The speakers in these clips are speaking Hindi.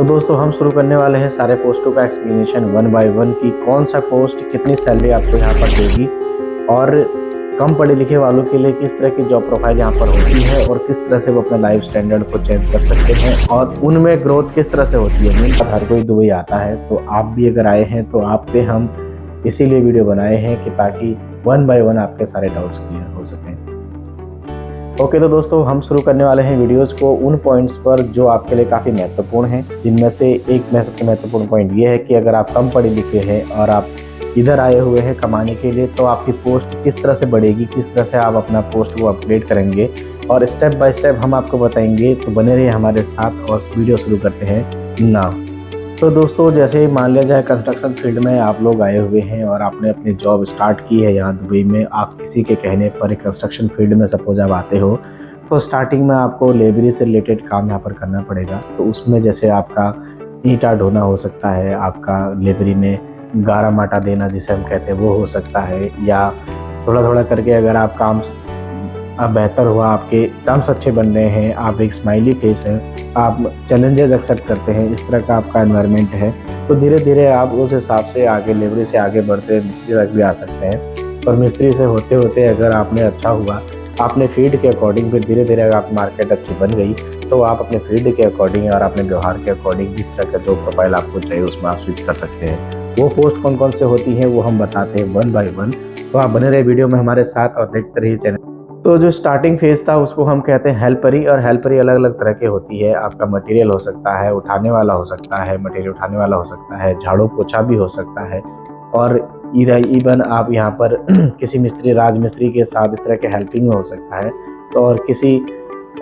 तो दोस्तों हम शुरू करने वाले हैं सारे पोस्टों का एक्सप्लेनेशन वन बाय वन की कौन सा पोस्ट कितनी सैलरी आपको यहाँ पर देगी और कम पढ़े लिखे वालों के लिए किस तरह की जॉब प्रोफाइल यहाँ पर होती है और किस तरह से वो अपने लाइफ स्टैंडर्ड को चेंज कर सकते हैं और उनमें ग्रोथ किस तरह से होती है। मेन हर कोई दुबई आता है, तो आप भी अगर आए हैं तो आप पे हम इसीलिए वीडियो बनाए हैं कि ताकि वन बाय वन आपके सारे डाउट्स क्लियर हो सकें। ओके तो दोस्तों हम शुरू करने वाले हैं वीडियोस को उन पॉइंट्स पर जो आपके लिए काफ़ी महत्वपूर्ण हैं, जिनमें से एक महत्वपूर्ण पॉइंट ये है कि अगर आप कम पढ़े लिखे हैं और आप इधर आए हुए हैं कमाने के लिए, तो आपकी पोस्ट किस तरह से बढ़ेगी, किस तरह से आप अपना पोस्ट को अपग्रेड करेंगे और स्टेप बाय स्टेप हम आपको बताएंगे। तो बने रहिए हमारे साथ और वीडियो शुरू करते हैं नाउ। तो दोस्तों जैसे मान लिया जाए कंस्ट्रक्शन फील्ड में आप लोग आए हुए हैं और आपने अपनी जॉब स्टार्ट की है यहाँ दुबई में। आप किसी के कहने पर कंस्ट्रक्शन फील्ड में सपोज आप आते हो, तो स्टार्टिंग में आपको लेबरी से रिलेटेड काम यहाँ पर करना पड़ेगा। तो उसमें जैसे आपका ईंटा ढोना हो सकता है, आपका लेबरी में गारा माटा देना जिसे हम कहते हैं वो हो सकता है, या थोड़ा थोड़ा करके अगर आप काम बेहतर हुआ, आपके टर्म्स अच्छे बन रहे हैं, आप एक स्माइली फेस है, आप चैलेंजेस एक्सेप्ट करते हैं, इस तरह का आपका एनवायरनमेंट है, तो धीरे धीरे आप उस हिसाब से आगे लेबरी से आगे बढ़ते मिस्त्री तक भी आ सकते हैं। और मिस्त्री से होते होते अगर आपने अच्छा हुआ, आपने फील्ड के अकॉर्डिंग फिर धीरे धीरे अगर आप मार्केट अच्छी बन गई, तो आप अपने फील्ड के अकॉर्डिंग और अपने व्यवहार के अकॉर्डिंग जिस तरह का जो प्रोफाइल आपको चाहिए उसमें आप स्विच कर सकते हैं। वो पोस्ट कौन कौन से होती हैं वो हम बताते हैं वन बाय वन। तो आप बने रहे वीडियो में हमारे साथ और देखते रहिए चैनल। तो जो स्टार्टिंग फेज था उसको हम कहते हैं हेल्परी, और हेल्परी अलग अलग तरह की होती है। आपका मटेरियल हो सकता है, उठाने वाला हो सकता है, मटेरियल उठाने वाला हो सकता है, झाड़ू पोछा भी हो सकता है, और इवन आप यहाँ पर किसी मिस्त्री राज मिस्त्री के साथ इस तरह के हेल्पिंग में हो सकता है। तो और किसी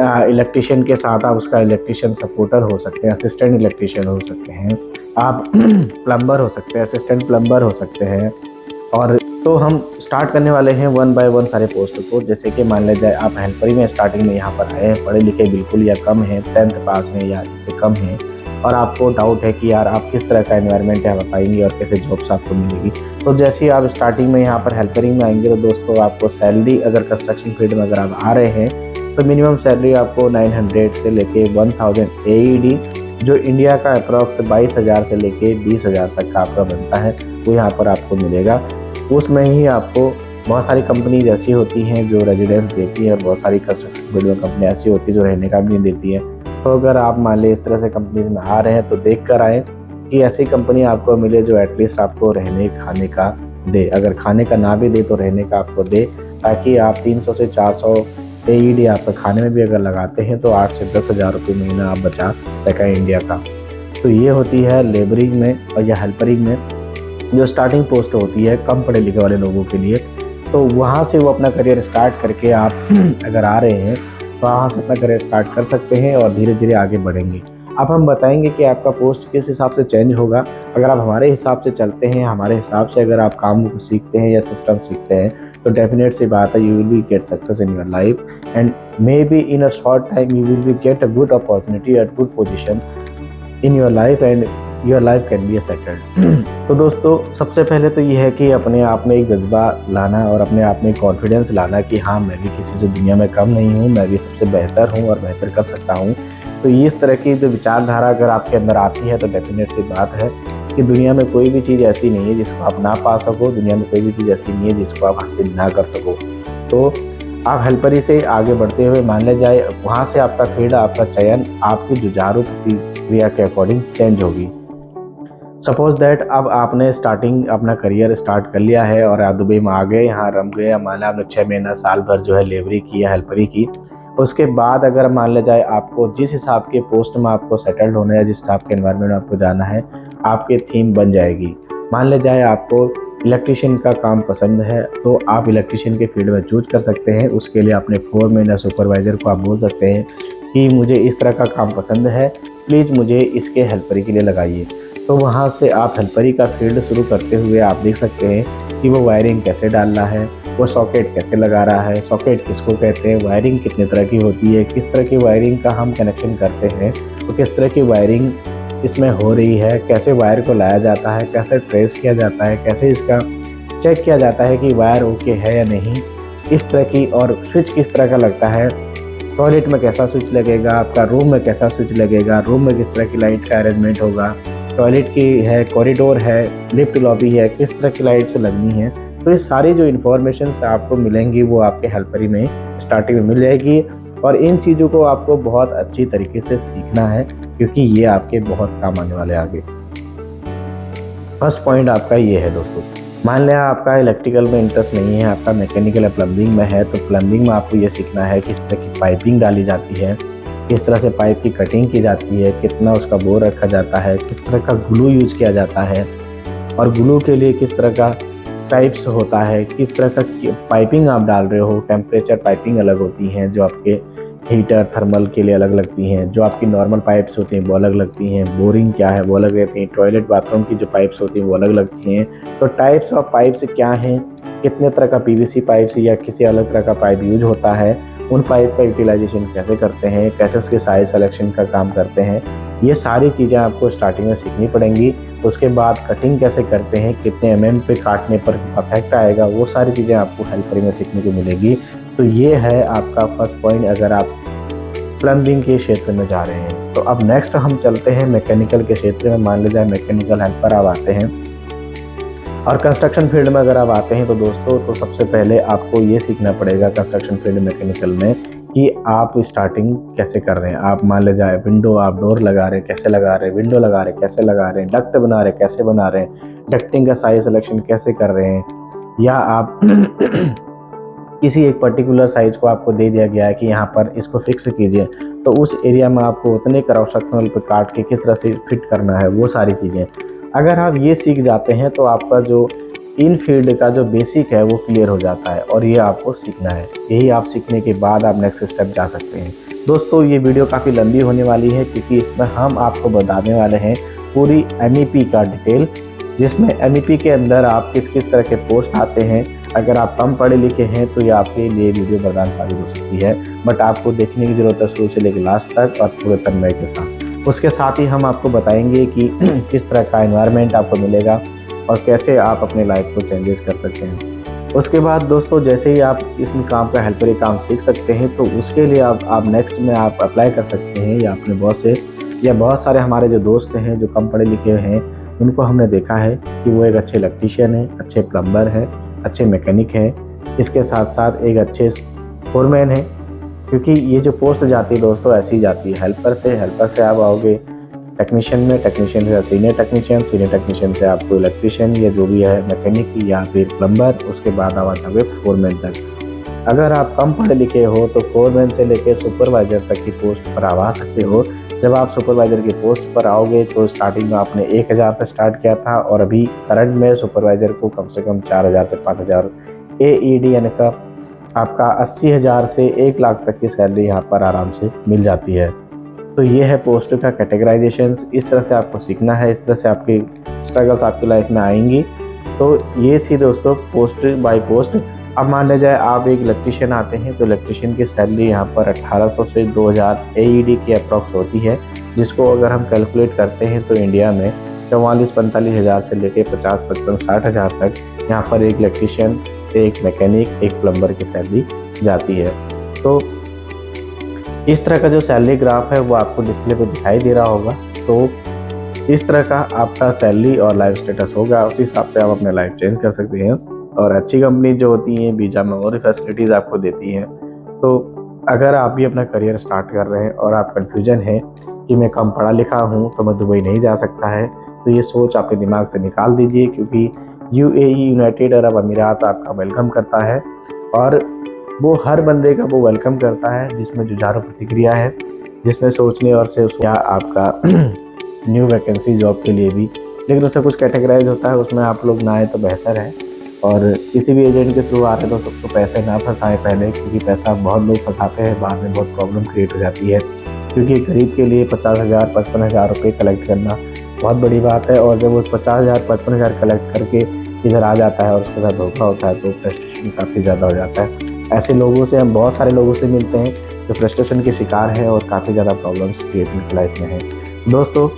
इलेक्ट्रिशियन के साथ आप उसका इलेक्ट्रिशियन सपोर्टर हो सकते हैं, असिस्टेंट इलेक्ट्रिशियन हो सकते हैं, आप प्लम्बर हो सकते हैं, असिस्टेंट प्लम्बर हो सकते हैं। और तो हम स्टार्ट करने वाले हैं वन बाय वन सारे पोस्ट को। जैसे कि मान लिया जाए आप हेल्परी में स्टार्टिंग में यहाँ पर आए हैं, पढ़े लिखे बिल्कुल या कम हैं, 10th पास हैं या इससे कम हैं, और आपको डाउट है कि यार आप किस तरह का एनवायरनमेंट है बताएंगे और कैसे जॉब्स आपको मिलेगी। तो जैसे ही आप स्टार्टिंग में यहाँ पर हेल्परिंग में आएंगे, तो दोस्तों आपको सैलरी अगर कंस्ट्रक्शन फील्ड में अगर आप आ रहे हैं तो मिनिमम सैलरी आपको 900 से लेके 1000 AED, जो इंडिया का अप्रॉक्स 22,000 से लेके 20,000 तक का आपका बनता है, वो यहाँ पर आपको मिलेगा। उसमें ही आपको बहुत सारी कंपनी ऐसी होती हैं जो रेजिडेंस देती है और बहुत सारी कंस्ट्रक्शन फील्ड में कंपनी ऐसी होती है जो रहने का भी नहीं देती है। तो अगर आप मान लें इस तरह से कंपनीज में आ रहे हैं तो देख कर आएँ कि ऐसी कंपनी आपको मिले जो एटलीस्ट आपको रहने खाने का दे। अगर खाने का ना भी दे तो रहने का आपको दे, ताकि आप 300 से 400 AED आपका खाने में भी अगर लगाते हैं तो 8 से 10,000 रुपये महीना आप बचा सकें इंडिया का। तो ये होती है लेबरिंग में और या हेल्परिंग में जो स्टार्टिंग पोस्ट होती है कम पढ़े लिखे वाले लोगों के लिए। तो वहाँ से वो अपना करियर स्टार्ट करके आप अगर आ रहे हैं तो वहाँ से अपना करियर स्टार्ट कर सकते हैं और धीरे धीरे आगे बढ़ेंगे। अब हम बताएंगे कि आपका पोस्ट किस हिसाब से चेंज होगा। अगर आप हमारे हिसाब से चलते हैं, हमारे हिसाब से अगर आप काम को सीखते हैं या सिस्टम सीखते हैं, तो डेफिनेट सी बात है you will be get success in your life and may be in a short time you will be get a good opportunity eight good position in your life and your life can be settled. तो दोस्तों सबसे पहले तो ये है कि अपने आप में एक जज्बा लाना और अपने आप में कॉन्फिडेंस लाना कि हाँ मैं भी किसी से दुनिया में कम नहीं हूँ, मैं भी सबसे बेहतर हूँ और बेहतर कर सकता हूँ। तो ये इस तरह की जो विचारधारा अगर आपके अंदर आती है तो डेफिनेट सी बात है कि दुनिया में कोई भी चीज़ ऐसी नहीं है जिसको आप ना पा सको, दुनिया में कोई भी चीज़ ऐसी नहीं है जिसको आप हासिल ना कर सको। तो आप हेल्परी से आगे बढ़ते हुए मान लिया जाए वहाँ से आपका फील्ड, आपका चयन आपकी जुझारू प्रतिक्रिया के अकॉर्डिंग चेंज होगी। सपोज दैट अब आपने स्टार्टिंग अपना करियर स्टार्ट कर लिया है और आप दुबई में आ गए, यहाँ रम गए, मान लिया आपने 6 महीना साल भर जो है लेबरी की या हेल्परी की। उसके बाद अगर मान लिया जाए आपको जिस हिसाब के पोस्ट में आपको सेटल्ड होना है, जिस हिसाब के एनवायरनमेंट में आपको जाना है, आपकी थीम बन जाएगी। मान लिया जाए आपको इलेक्ट्रिशियन का काम पसंद है तो आप इलेक्ट्रिशियन के फील्ड में चूज कर सकते हैं। उसके लिए अपने फोरमैन या सुपरवाइज़र को आप बोल सकते हैं कि मुझे इस तरह का काम पसंद है, प्लीज़ मुझे इसके हेल्परी के लिए लगाइए। तो वहाँ से आप हेल्परी का फील्ड शुरू करते हुए आप देख सकते हैं कि वो वायरिंग कैसे डाल रहा है, वो सॉकेट कैसे लगा रहा है, सॉकेट किसको कहते हैं, वायरिंग कितने तरह की होती है, किस तरह की वायरिंग का हम कनेक्शन करते हैं, तो किस तरह की वायरिंग इसमें हो रही है, कैसे वायर को लाया जाता है, कैसे ट्रेस किया जाता है, कैसे इसका चेक किया जाता है कि वायर ओके है या नहीं, इस तरह की, और स्विच किस तरह का लगता है, टॉयलेट में कैसा स्विच लगेगा, आपका रूम में कैसा स्विच लगेगा, रूम में किस तरह की लाइट का अरेंजमेंट होगा, टॉयलेट की है, कॉरिडोर है, लिफ्ट लॉबी है, किस तरह की लाइट्स लगनी है। तो ये सारी जो इन्फॉर्मेशन आपको मिलेंगी वो आपके हेल्परी में स्टार्टिंग में मिल जाएगी। और इन चीज़ों को आपको बहुत अच्छी तरीके से सीखना है क्योंकि ये आपके बहुत काम आने वाले आगे। फर्स्ट पॉइंट आपका ये है दोस्तों, मान लिया आपका इलेक्ट्रिकल में इंटरेस्ट नहीं है, आपका मैकेनिकल या प्लम्बिंग में है, तो प्लम्बिंग में आपको ये सीखना है किस तरह की पाइपिंग डाली जाती है, किस तरह से पाइप की कटिंग की जाती है, कितना उसका बोर रखा जाता है, किस तरह का ग्लू यूज किया जाता है और ग्लू के लिए किस तरह का टाइप्स होता है, किस तरह का पाइपिंग आप डाल रहे हो। टेम्परेचर पाइपिंग अलग होती हैं जो आपके हीटर थर्मल के लिए अलग लगती हैं, जो आपकी नॉर्मल पाइप्स होती हैं वो अलग लगती हैं, बोरिंग क्या है वो अलग रहती हैं, टॉयलेट बाथरूम की जो पाइप्स होती हैं वो अलग लगती हैं। तो टाइप्स ऑफ पाइप्स क्या हैं, कितने तरह का पीवीसी पाइप्स या किसी अलग तरह का पाइप यूज होता है, उन पाइप का यूटिलाइजेशन कैसे करते हैं, कैसे उसके साइज सिलेक्शन का काम करते हैं, ये सारी चीज़ें आपको स्टार्टिंग में सीखनी पड़ेंगी। उसके बाद कटिंग कैसे करते हैं, कितने mm पे काटने पर परफेक्ट आएगा, वो सारी चीज़ें आपको हेल्परी में सीखने को मिलेगी। तो ये है आपका फर्स्ट पॉइंट अगर आप प्लम्बिंग के क्षेत्र में जा रहे हैं। तो अब नेक्स्ट हम चलते हैं मैकेनिकल के क्षेत्र में। मान लीजिए मैकेनिकल हेल्पर आप आते हैं और कंस्ट्रक्शन फील्ड में अगर आप आते हैं तो दोस्तों तो सबसे पहले आपको ये सीखना पड़ेगा कंस्ट्रक्शन फील्ड मैकेनिकल में कि आप स्टार्टिंग कैसे कर रहे हैं। आप मान ले जाए विंडो आप डोर लगा रहे हैं कैसे लगा रहे हैं, विंडो लगा रहे हैं कैसे लगा रहे हैं, डक्ट बना रहे हैं कैसे बना रहे हैं, डक्टिंग का साइज सिलेक्शन कैसे कर रहे हैं, या आप किसी एक पर्टिकुलर साइज को आपको दे दिया गया है कि यहाँ पर इसको फिक्स कीजिए, तो उस एरिया में आपको उतने क्रॉस सेक्शनल पे काट के किस तरह से फिट करना है, वो सारी चीज़ें अगर आप ये सीख जाते हैं तो आपका जो इन फील्ड का जो बेसिक है वो क्लियर हो जाता है और ये आपको सीखना है। यही आप सीखने के बाद आप नेक्स्ट स्टेप जा सकते हैं। दोस्तों ये वीडियो काफ़ी लंबी होने वाली है क्योंकि इसमें हम आपको बताने वाले हैं पूरी MEP का डिटेल, जिसमें MEP के अंदर आप किस किस तरह के पोस्ट आते हैं। अगर आप कम पढ़े लिखे हैं तो ये आपके लिए वीडियो वरदान साबित हो सकती है, बट आपको देखने की ज़रूरत है शुरू से लेकर लास्ट तक और पूरे तन्मय के साथ। उसके साथ ही हम आपको बताएंगे कि किस तरह का एनवायरनमेंट आपको मिलेगा और कैसे आप अपने लाइफ को चेंजेस कर सकते हैं। उसके बाद दोस्तों जैसे ही आप इस काम का हेल्पर काम सीख सकते हैं तो उसके लिए आप नेक्स्ट में आप अप्लाई कर सकते हैं या अपने बॉस से, या बहुत सारे हमारे जो दोस्त हैं जो कम पढ़े लिखे हैं उनको हमने देखा है कि वो एक अच्छे इलेक्ट्रीशियन है, अच्छे प्लम्बर है, अच्छे मैकेनिक है, इसके साथ साथ एक अच्छे फोरमैन है। क्योंकि ये जो पोस्ट जाती है दोस्तों ऐसी जाती है, हेल्पर से आप आओगे टेक्नीशियन में, टेक्नीशियन से सीनियर टेक्नीशियन से आपको इलेक्ट्रीशियन या जो भी है मैकेनिक या फिर प्लम्बर, उसके बाद आप जाओगे फोरमैन तक। अगर आप कम पढ़े लिखे हो तो फोरमैन से लेकर सुपरवाइजर तक की पोस्ट पर आ सकते हो। जब आप सुपरवाइजर की पोस्ट पर आओगे तो स्टार्टिंग में आपने 1000 से स्टार्ट किया था और अभी करंट में सुपरवाइजर को कम से कम 4000 से 5000 AED यानी का आपका 80,000 से 1 लाख तक की सैलरी यहाँ पर आराम से मिल जाती है। तो ये है पोस्ट का कैटेगराइजेशन, इस तरह से आपको सीखना है, इस तरह से आपकी स्ट्रगल्स आपकी लाइफ में आएंगी। तो ये थी दोस्तों पोस्ट बाय पोस्ट। अब मान लिया जाए आप एक इलेक्ट्रीशियन आते हैं तो इलेक्ट्रीशियन की सैलरी यहाँ पर 1800 से 2000 AED की अप्रॉक्स होती है, जिसको अगर हम कैलकुलेट करते हैं तो इंडिया में 44-45 हज़ार से लेकर 50-55-60 हज़ार तक यहाँ पर एक इलेक्ट्रीशियन, एक मैकेनिक, एक प्लम्बर की सैलरी जाती है। तो इस तरह का जो सैलरी ग्राफ है वो आपको डिस्प्ले पे दिखाई दे रहा होगा। तो इस तरह का आपका सैलरी और लाइफ स्टेटस होगा, उस हिसाब से आप अपने लाइफ चेंज कर सकते हैं। और अच्छी कंपनी जो होती हैं वीज़ा में और फैसिलिटीज़ आपको देती हैं। तो अगर आप भी अपना करियर स्टार्ट कर रहे हैं और आप कन्फ्यूजन है कि मैं कम पढ़ा लिखा हूँ तो मैं दुबई नहीं जा सकता है, तो ये सोच अपने दिमाग से निकाल दीजिए, क्योंकि UAE यूनाइटेड अरब अमीरात आपका वेलकम करता है और वो हर बंदे का वो वेलकम करता है जिसमें जुझारू प्रतिक्रिया है, जिसमें सोचने और से उसका आपका न्यू वैकेंसी जॉब के लिए भी, लेकिन उससे कुछ कैटेगराइज होता है, उसमें आप लोग ना आए तो बेहतर है। और किसी भी एजेंट के थ्रू आ रहे हैं तो सबको पैसे ना फंसाएं पहले, क्योंकि पैसा बहुत लोग फंसाते हैं, बाद में बहुत प्रॉब्लम क्रिएट हो जाती है। क्योंकि गरीब के लिए 50,000 55,000 रुपये कलेक्ट करना बहुत बड़ी बात है, और जब वो 50,000 55,000 कलेक्ट करके इधर आ जाता है और उसके साथ धोखा होता है तो फ्रस्ट्रेशन काफ़ी ज़्यादा हो जाता है। ऐसे लोगों से हम बहुत सारे लोगों से मिलते हैं जो फ्रस्ट्रेशन के शिकार है और काफ़ी ज़्यादा प्रॉब्लम्स क्रिएट लाइफ में है। दोस्तों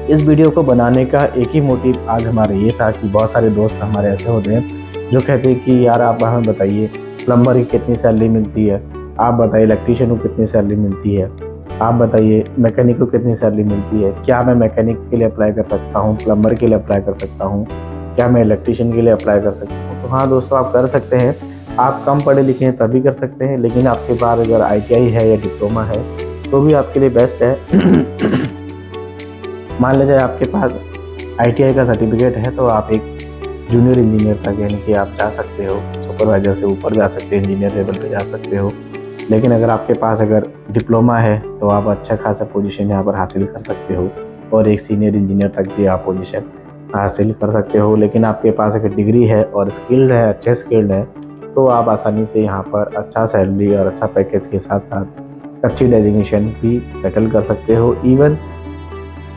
इस वीडियो को बनाने का एक ही मोटिव आज हमारा ये था कि बहुत सारे दोस्त हमारे ऐसे होते हैं जो कहते हैं कि यार आप हमें बताइए प्लम्बर की कितनी सैलरी मिलती है, आप बताइए इलेक्ट्रीशियन को कितनी सैलरी मिलती है, आप बताइए मैकेनिक को कितनी सैलरी मिलती है। क्या मैं मैकेनिक के लिए अप्लाई कर सकता हूँ, प्लम्बर के लिए अप्लाई कर सकता हूँ, क्या मैं इलेक्ट्रीशियन के लिए अप्लाई कर सकता हूँ? तो हाँ दोस्तों, आप कर सकते हैं। आप कम पढ़े लिखे हैं तभी कर सकते हैं, लेकिन आपके पास अगर ITI है या डिप्लोमा है तो भी आपके लिए बेस्ट है। मान लीजिए आपके पास ITI का सर्टिफिकेट है तो आप एक जूनियर इंजीनियर तक यानी कि आप जा सकते हो, सुपरवाइजर से ऊपर जा सकते हैं, इंजीनियर लेवल पे जा सकते हो। लेकिन अगर आपके पास अगर डिप्लोमा है तो आप अच्छा खासा पोजीशन यहाँ पर हासिल कर सकते हो और एक सीनियर इंजीनियर तक भी आप पोजीशन हासिल कर सकते हो। लेकिन आपके पास अगर डिग्री है और स्किल्ड है, अच्छे स्किल्ड है, तो आप आसानी से यहाँ पर अच्छा सैलरी और अच्छा पैकेज के साथ साथ अच्छी डेजिग्नेशन भी सेटल कर सकते हो। इवन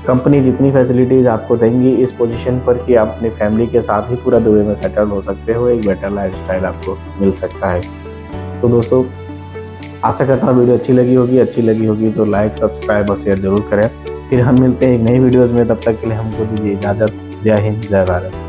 कंपनी जितनी फैसिलिटीज़ आपको देंगी इस पोजीशन पर कि आप अपनी फैमिली के साथ ही पूरा दुबई में सेटल हो सकते हो, एक बेटर लाइफस्टाइल आपको मिल सकता है। तो दोस्तों, आशा करता हूँ वीडियो अच्छी लगी होगी तो लाइक, सब्सक्राइब और शेयर जरूर करें। फिर हम मिलते हैं एक नई वीडियोज़ में, तब तक के लिए हमको दीजिए इजाज़त। जय हिंद, जय भारत।